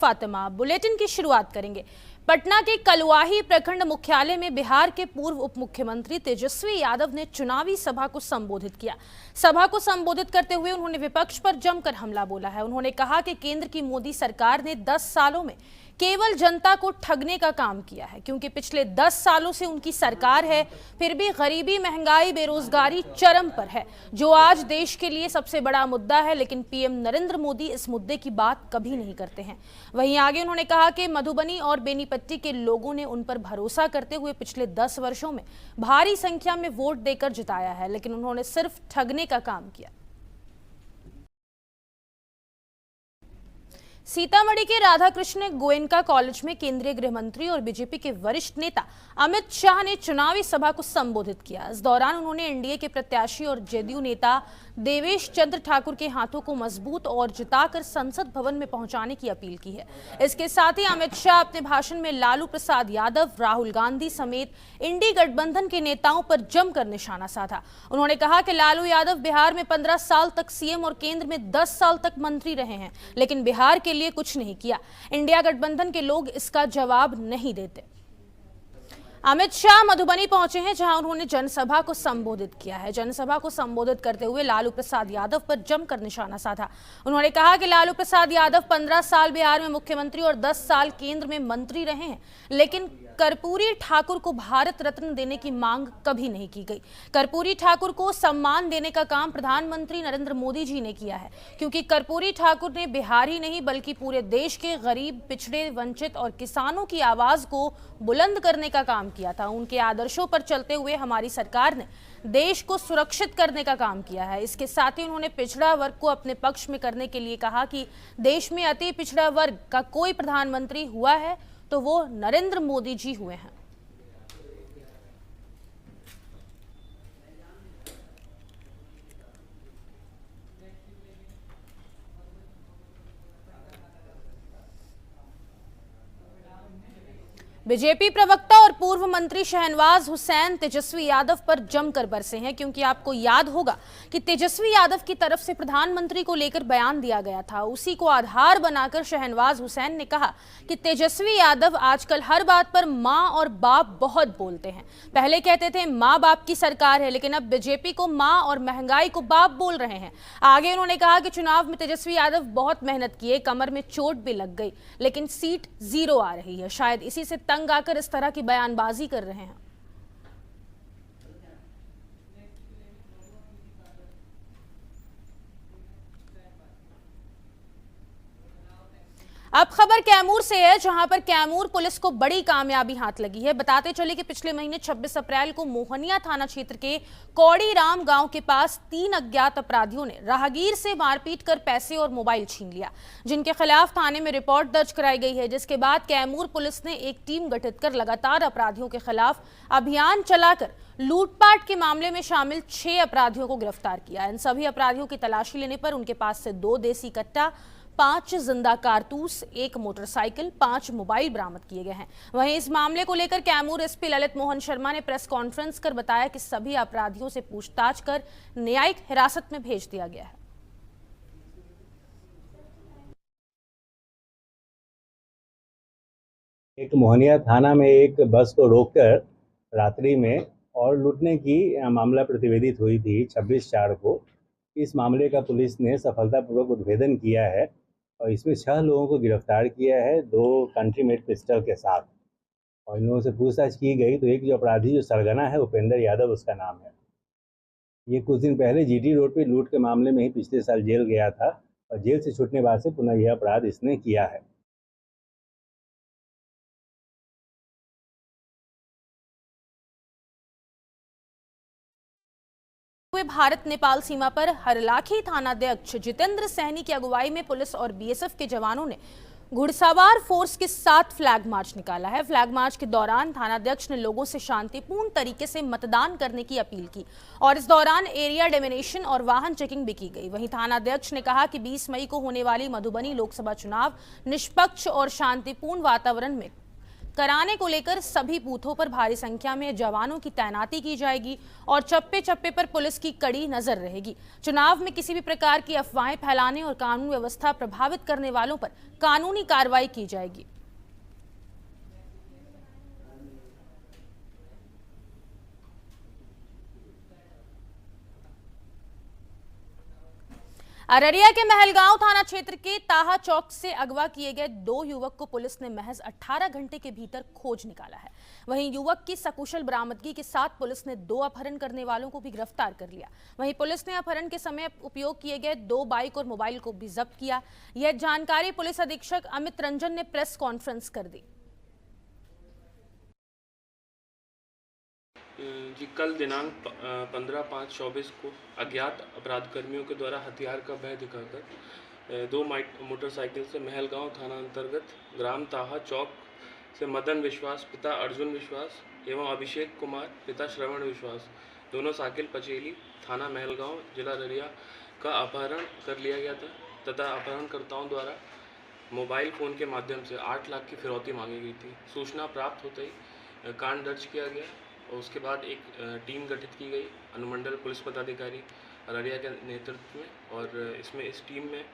Fatima bulletin की शुरुआत करेंगे। पटना के कलुआही प्रखंड मुख्यालय में बिहार के पूर्व उप मुख्यमंत्री तेजस्वी यादव ने चुनावी सभा को संबोधित किया। सभा को संबोधित करते हुए उन्होंने विपक्ष पर जमकर हमला बोला है। उन्होंने कहा कि केंद्र की मोदी सरकार ने 10 सालों में केवल जनता को ठगने का काम किया है, क्योंकि पिछले 10 सालों से उनकी सरकार है, फिर भी गरीबी, महंगाई, बेरोजगारी चरम पर है, जो आज देश के लिए सबसे बड़ा मुद्दा है। लेकिन पीएम नरेंद्र मोदी इस मुद्दे की बात कभी नहीं करते हैं। वहीं आगे उन्होंने कहा कि मधुबनी और बेनीपट्टी के लोगों ने उन पर भरोसा करते हुए पिछले 10 वर्षों में भारी संख्या में वोट देकर जिताया है, लेकिन उन्होंने सिर्फ ठगने का काम किया। सीतामढ़ी के राधाकृष्ण गोयनका कॉलेज में केंद्रीय गृह मंत्री और बीजेपी के वरिष्ठ नेता अमित शाह ने चुनावी सभा को संबोधित किया। इस दौरान उन्होंने एनडीए के प्रत्याशी और जेडीयू नेता देवेश चंद्र ठाकुर के हाथों को मजबूत और जिताकर संसद भवन में पहुंचाने की अपील की है। इसके साथ ही अमित शाह अपने भाषण में लालू प्रसाद यादव, राहुल गांधी समेत इंडी गठबंधन के नेताओं पर जमकर निशाना साधा। उन्होंने कहा कि लालू यादव बिहार में 15 साल तक सीएम और केंद्र में 10 साल तक मंत्री रहे हैं, लेकिन बिहार के लिए कुछ नहीं किया। इंडिया गठबंधन के लोग इसका जवाब नहीं देते। अमित शाह मधुबनी पहुंचे हैं, जहां उन्होंने जनसभा को संबोधित किया है। जनसभा को संबोधित करते हुए लालू प्रसाद यादव पर जमकर निशाना साधा। उन्होंने कहा कि लालू प्रसाद यादव 15 साल बिहार में मुख्यमंत्री और 10 साल केंद्र में मंत्री रहे हैं, लेकिन कर्पूरी ठाकुर को भारत रत्न देने की मांग कभी नहीं की गई। कर्पूरी ठाकुर को सम्मान देने का काम प्रधानमंत्री नरेंद्र मोदी जी ने किया है, क्योंकि कर्पूरी ठाकुर ने बिहार ही नहीं बल्कि पूरे देश के गरीब, पिछड़े, वंचित और किसानों की आवाज को बुलंद करने का काम किया था। उनके आदर्शों पर चलते हुए हमारी सरकार ने देश को सुरक्षित करने का काम किया है। इसके साथ ही उन्होंने पिछड़ा वर्ग को अपने पक्ष में करने के लिए कहा कि देश में अति पिछड़ा वर्ग का कोई प्रधानमंत्री हुआ है तो वो नरेंद्र मोदी जी हुए हैं। बीजेपी प्रवक्ता और पूर्व मंत्री शहनवाज हुसैन तेजस्वी यादव पर जमकर बरसे हैं, क्योंकि आपको याद होगा कि तेजस्वी यादव की तरफ से प्रधानमंत्री को लेकर बयान दिया गया था। उसी को आधार बनाकर शहनवाज हुसैन ने कहा कि तेजस्वी यादव आजकल हर बात पर मां और बाप बहुत बोलते हैं। पहले कहते थे मां बाप की सरकार है, लेकिन अब बीजेपी को मां और महंगाई को बाप बोल रहे हैं। आगे उन्होंने कहा कि चुनाव में तेजस्वी यादव बहुत मेहनत किए, कमर में चोट भी लग गई, लेकिन सीट 0 आ रही है। शायद इसी से तंग आकर इस तरह की बयानबाजी कर रहे हैं। अब खबर कैमूर से है, जहां पर कैमूर पुलिस को बड़ी कामयाबी हाथ लगी है। बताते चले कि पिछले महीने 26 अप्रैल को मोहनिया थाना क्षेत्र के कौड़ी राम गांव के पास 3 अज्ञात अपराधियों ने राहगीर से मारपीट कर पैसे और मोबाइल छीन लिया, जिनके खिलाफ थाने में रिपोर्ट दर्ज कराई गई है। जिसके बाद कैमूर पुलिस ने एक टीम गठित कर लगातार अपराधियों के खिलाफ अभियान चलाकर लूटपाट के मामले में शामिल 6 अपराधियों को गिरफ्तार किया। इन सभी अपराधियों की तलाशी लेने पर उनके पास से 2 देसी कट्टा, 5 जिंदा कारतूस, 1 मोटरसाइकिल, 5 मोबाइल बरामद किए गए हैं। वहीं इस मामले को लेकर कैमूर एसपी ललित मोहन शर्मा ने प्रेस कॉन्फ्रेंस कर बताया कि सभी अपराधियों से पूछताछ कर न्यायिक हिरासत में भेज दिया गया है। एक मोहनिया थाना में एक बस को रोककर रात्रि में और लूटने की मामला प्रतिवेदित हुई थी 26/4 को। इस मामले का पुलिस ने सफलतापूर्वक उद्भेदन किया है और इसमें 6 लोगों को गिरफ्तार किया है, 2 कंट्री मेड पिस्टल के साथ। और इन लोगों से पूछताछ की गई तो एक जो अपराधी जो सरगना है, उपेंद्र यादव उसका नाम है। ये कुछ दिन पहले जीटी रोड पे लूट के मामले में ही पिछले साल जेल गया था और जेल से छूटने बाद से पुनः यह अपराध इसने किया है। भारत नेपाल सीमा पर हरलाखी थानाध्यक्ष जितेंद्र सहनी की अगुवाई में पुलिस और बीएसएफ के जवानों ने घुड़सवार फोर्स के साथ फ्लैग मार्च निकाला है। फ्लैग मार्च के दौरान थानाध्यक्ष ने लोगों से शांतिपूर्ण तरीके से मतदान करने की अपील की और इस दौरान एरिया डेमिनेशन और वाहन चेकिंग भी की गई। वहीं थानाध्यक्ष ने कहा कि 20 मई को होने वाली मधुबनी लोकसभा चुनाव निष्पक्ष और शांतिपूर्ण वातावरण में कराने को लेकर सभी बूथों पर भारी संख्या में जवानों की तैनाती की जाएगी और चप्पे चप्पे पर पुलिस की कड़ी नजर रहेगी। चुनाव में किसी भी प्रकार की अफवाहें फैलाने और कानून व्यवस्था प्रभावित करने वालों पर कानूनी कार्रवाई की जाएगी। अररिया के महलगांव थाना क्षेत्र के ताहा चौक से अगवा किए गए 2 युवक को पुलिस ने महज 18 घंटे के भीतर खोज निकाला है। वहीं युवक की सकुशल बरामदगी के साथ पुलिस ने 2 अपहरण करने वालों को भी गिरफ्तार कर लिया। वहीं पुलिस ने अपहरण के समय उपयोग किए गए 2 बाइक और मोबाइल को भी जब्त किया। यह जानकारी पुलिस अधीक्षक अमित रंजन ने प्रेस कॉन्फ्रेंस कर दी। जी कल दिनांक 15/5/24 को अज्ञात अपराधकर्मियों के द्वारा हथियार का भय दिखाकर 2 मोटरसाइकिल से महलगांव थाना अंतर्गत ग्राम ताहा चौक से मदन विश्वास पिता अर्जुन विश्वास एवं अभिषेक कुमार पिता श्रवण विश्वास दोनों साकिल पचेली थाना महलगांव जिला अररिया का अपहरण कर लिया गया था तथा अपहरणकर्ताओं द्वारा मोबाइल फ़ोन के माध्यम से 8 लाख की फिरौती मांगी गई थी। सूचना प्राप्त होते ही कांड दर्ज किया गया और उसके बाद एक टीम गठित की गई अनुमंडल पुलिस पदाधिकारी अररिया के नेतृत्व में और इसमें इस टीम में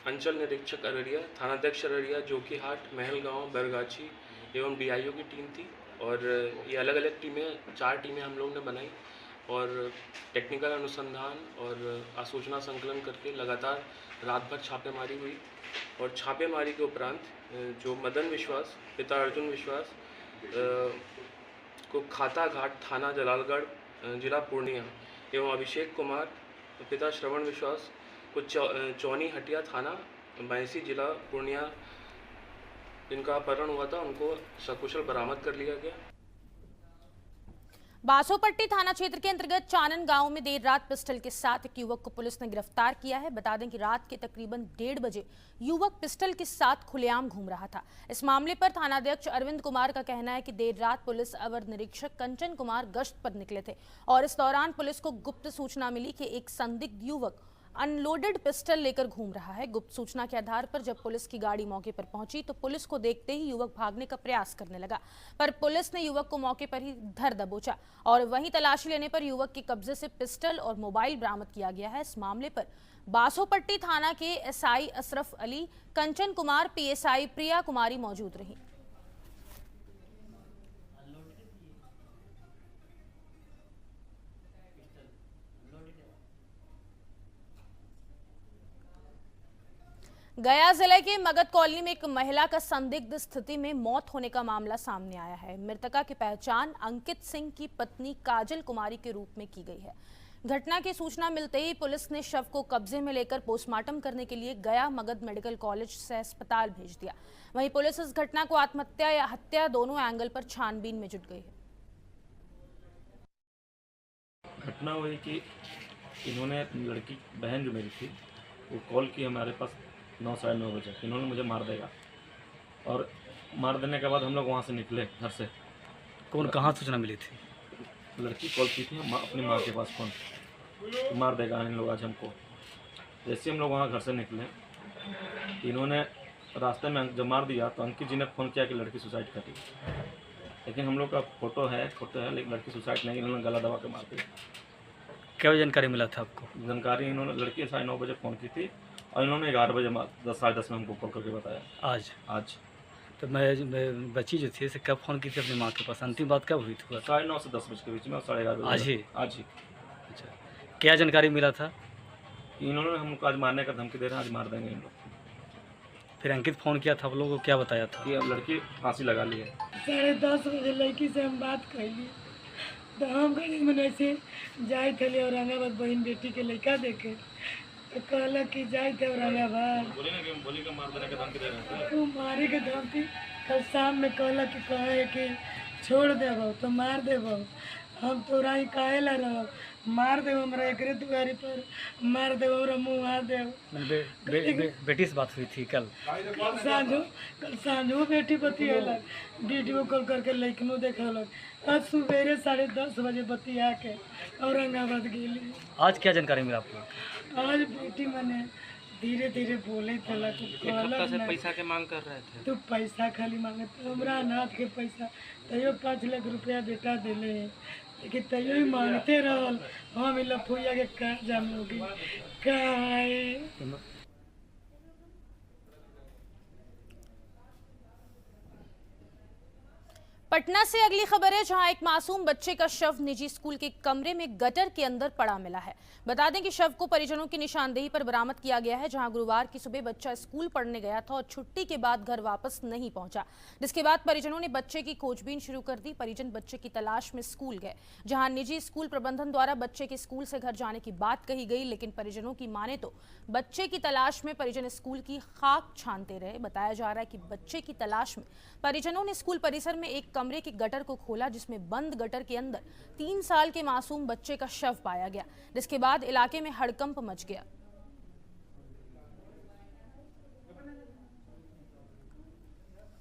अंचल निरीक्षक अररिया, थानाध्यक्ष अररिया, जोकीहाट, महलगांव, बरगाछी एवं डीआईओ की टीम थी और ये अलग अलग टीमें 4 टीमें हम लोग ने बनाई और टेक्निकल अनुसंधान और आसूचना संकलन करके लगातार रात भर छापेमारी हुई और छापेमारी के उपरांत जो मदन विश्वास पिता अर्जुन विश्वास को खाता घाट थाना जलालगढ़ जिला पूर्णिया एवं अभिषेक कुमार पिता श्रवण विश्वास को चौनी हटिया थाना बैंसी जिला पूर्णिया जिनका अपहरण हुआ था उनको सकुशल बरामद कर लिया गया। बासोपट्टी थाना क्षेत्र के अंतर्गत चानन गांव में देर रात पिस्टल के साथ एक युवक को पुलिस ने गिरफ्तार किया है। बता दें कि रात के तकरीबन 1:30 बजे युवक पिस्टल के साथ खुलेआम घूम रहा था। इस मामले पर थानाध्यक्ष अरविंद कुमार का कहना है कि देर रात पुलिस अवर निरीक्षक कंचन कुमार गश्त पर निकले थे और इस दौरान पुलिस को गुप्त सूचना मिली कि एक संदिग्ध युवक अनलोडेड पिस्टल लेकर घूम रहा है। गुप्त सूचना के आधार पर जब पुलिस की गाड़ी मौके पर पहुंची तो पुलिस को देखते ही युवक भागने का प्रयास करने लगा, पर पुलिस ने युवक को मौके पर ही धर दबोचा और वहीं तलाशी लेने पर युवक के कब्जे से पिस्टल और मोबाइल बरामद किया गया है। इस मामले पर बासोपट्टी थाना के एसआई अशरफ अली, कंचन कुमार, पीएसआई प्रिया कुमारी मौजूद रही। गया जिले के मगध कॉलोनी में एक महिला का संदिग्ध स्थिति में मौत होने का मामला सामने आया है। मृतका की पहचान अंकित सिंह की पत्नी काजल कुमारी के रूप में की गई है। घटना की सूचना मिलते ही पुलिस ने शव को कब्जे में लेकर पोस्टमार्टम करने के लिए गया मगध मेडिकल कॉलेज से अस्पताल भेज दिया। वहीं पुलिस इस घटना को आत्महत्या या हत्या दोनों एंगल पर छानबीन में जुट गई है। घटना हुई कि इन्होंने लड़की बहन जो मेरी थी वो कॉल की हमारे पास 9 साढ़े 9 बजे, इन्होंने मुझे मार देगा और मार देने के बाद हम लोग वहाँ से निकले घर से। कौन कहाँ सूचना मिली थी? लड़की कॉल की थी अपनी माँ के पास फ़ोन, तो मार देगा इन लोग आज हमको। जैसे हम लोग वहाँ घर से निकले इन्होंने रास्ते में जब मार दिया तो अंकित जी ने फ़ोन किया कि लड़की सुसाइड कर दी, लेकिन हम लोग का फोटो है लेकिन लड़की सुसाइड नहीं, इन्होंने गला दबा के मार दिया। क्या जानकारी मिला था आपको? जानकारी इन्होंने लड़की 9:30 बजे फ़ोन की थी और इन्होंने 11 बजे 10 में हमको कॉल करके बताया। आज तो मैं बच्ची जो थी कब फ़ोन की थी अपनी माँ के पास? अंतिम बात कब हुई थी? 9:30 से 10 बजे के बीच में, 11:30 बजे। आज ही। अच्छा, क्या जानकारी मिला था? इन्होंने हमको आज मारने का धमकी दे रहे हैं, आज मार देंगे इन लोग। फिर अंकित फ़ोन किया था आप लोगों को, क्या बताया था? कि अब लड़की फांसी लगा ली है। 10:30 बजे लड़की से हम बात कैली तो हम गरीब में ऐसे जाए थे औरंगाबाद बहन बेटी के लड़का देखे तो कहला कि जाए थे औरंगाबाद, बोली मार देने का धमकी दे रहे हैं। तो मारे के धमकी कल शाम में कहला कि कहे कि छोड़ देबो तो मार देबो, हम तोरा ही काहे ला रहो, मार देबो हमरा एकरे दुआरी पर, मार देबो हमरा मुँह आ देबो। बेटी से बात हुई थी कल सांझो बेटी बतियेला, वीडियो कॉल करके लइकनो देखलक। आज सुबेरे 10:30 बजे बतिया के औरंगाबाद गेली। आज क्या जानकारी मिला आपको? आज बेटी मने धीरे धीरे बोले तला तो कहलक ना पैसा के मांग कर रहे थे। तो पैसा खाली मांगे तो हमरा अनाथ के पैसा तैयो 5 लाख रुपया बेटा दिले लेकिन तैयो ही मांगते रहल। हम लफुया के का जानोगे का है। पटना से अगली खबर है, जहां एक मासूम बच्चे का शव निजी स्कूल के कमरे में गटर के अंदर पड़ा मिला है। बता दें कि शव को परिजनों की निशानदेही पर बरामद किया गया है, जहां गुरुवार की सुबह बच्चा स्कूल पढ़ने गया था और छुट्टी के बाद घर वापस नहीं पहुंचा, जिसके बाद परिजनों ने बच्चे की खोजबीन शुरू कर दी। परिजन बच्चे की तलाश में स्कूल गए, जहां निजी स्कूल प्रबंधन द्वारा बच्चे के स्कूल से घर जाने की बात कही गई, लेकिन परिजनों की माने तो बच्चे की तलाश में परिजन स्कूल की खाक छानते रहे। बताया जा रहा है कि बच्चे की तलाश में परिजनों ने स्कूल परिसर में एक कमरे के गटर को खोला, जिसमें बंद गटर के अंदर 3 साल के मासूम बच्चे का शव पाया गया, जिसके बाद इलाके में हड़कंप मच गया।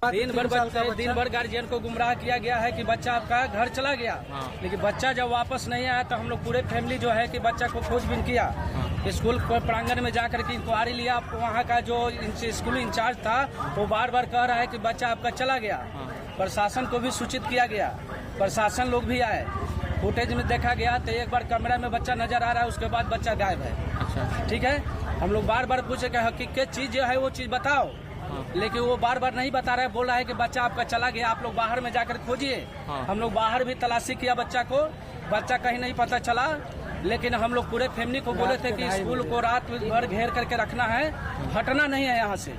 दिन भर गार्जियन को गुमराह किया गया है कि बच्चा आपका घर चला गया, लेकिन बच्चा जब वापस नहीं आया तो हम लोग पूरे फैमिली जो है कि बच्चा को खोजबीन किया। स्कूल प्रांगण में जाकर के इंक्वायरी लिया। वहाँ का जो स्कूल इंचार्ज था वो बार बार कह रहा है कि बच्चा आपका चला गया। प्रशासन को भी सूचित किया गया, प्रशासन लोग भी आए। फुटेज में देखा गया तो एक बार कैमरा में बच्चा नजर आ रहा है, उसके बाद बच्चा गायब है। ठीक है, हम लोग बार बार पूछे कि हकीकत चीज जो है वो चीज बताओ, लेकिन वो बार बार नहीं बता रहा है। बोल रहा है कि बच्चा आपका चला गया, आप लोग बाहर में जाकर खोजिए। हम लोग बाहर भी तलाशी किया बच्चा को, बच्चा कहीं नहीं पता चला। लेकिन हम लोग पूरे फैमिली को बोले थे कि स्कूल को रात भर घेर करके रखना है, हटना नहीं है यहाँ से।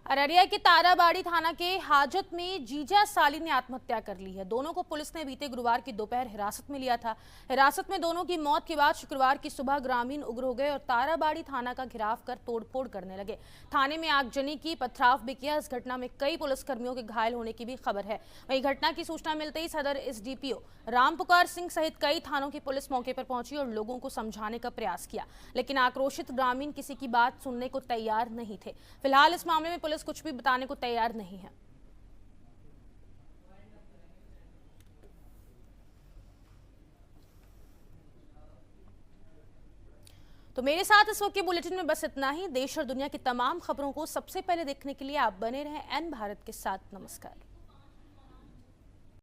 अररिया के ताराबाड़ी थाना के हाजत में जीजा साली ने आत्महत्या कर ली है। दोनों को पुलिस ने बीते गुरुवार की दोपहर हिरासत में लिया था। हिरासत में दोनों की मौत के बाद शुक्रवार की सुबह ग्रामीण उग्र हो गए और ताराबाड़ी थाना का घेराव कर तोड़फोड़ करने लगे। थाने में आगजनी की, पथराव भी किया। इस घटना में कई पुलिसकर्मियों के घायल होने की भी खबर है। वहीं घटना की सूचना मिलते ही सदर एसडीपीओ रामपुकार सिंह सहित कई थानों की पुलिस मौके पर पहुंची और लोगों को समझाने का प्रयास किया, लेकिन आक्रोशित ग्रामीण किसी की बात सुनने को तैयार नहीं थे। फिलहाल इस मामले में पुलिस कुछ भी बताने को तैयार नहीं है। तो मेरे साथ इस वक्त के बुलेटिन में बस इतना ही। देश और दुनिया की तमाम खबरों को सबसे पहले देखने के लिए आप बने रहें एन भारत के साथ। नमस्कार।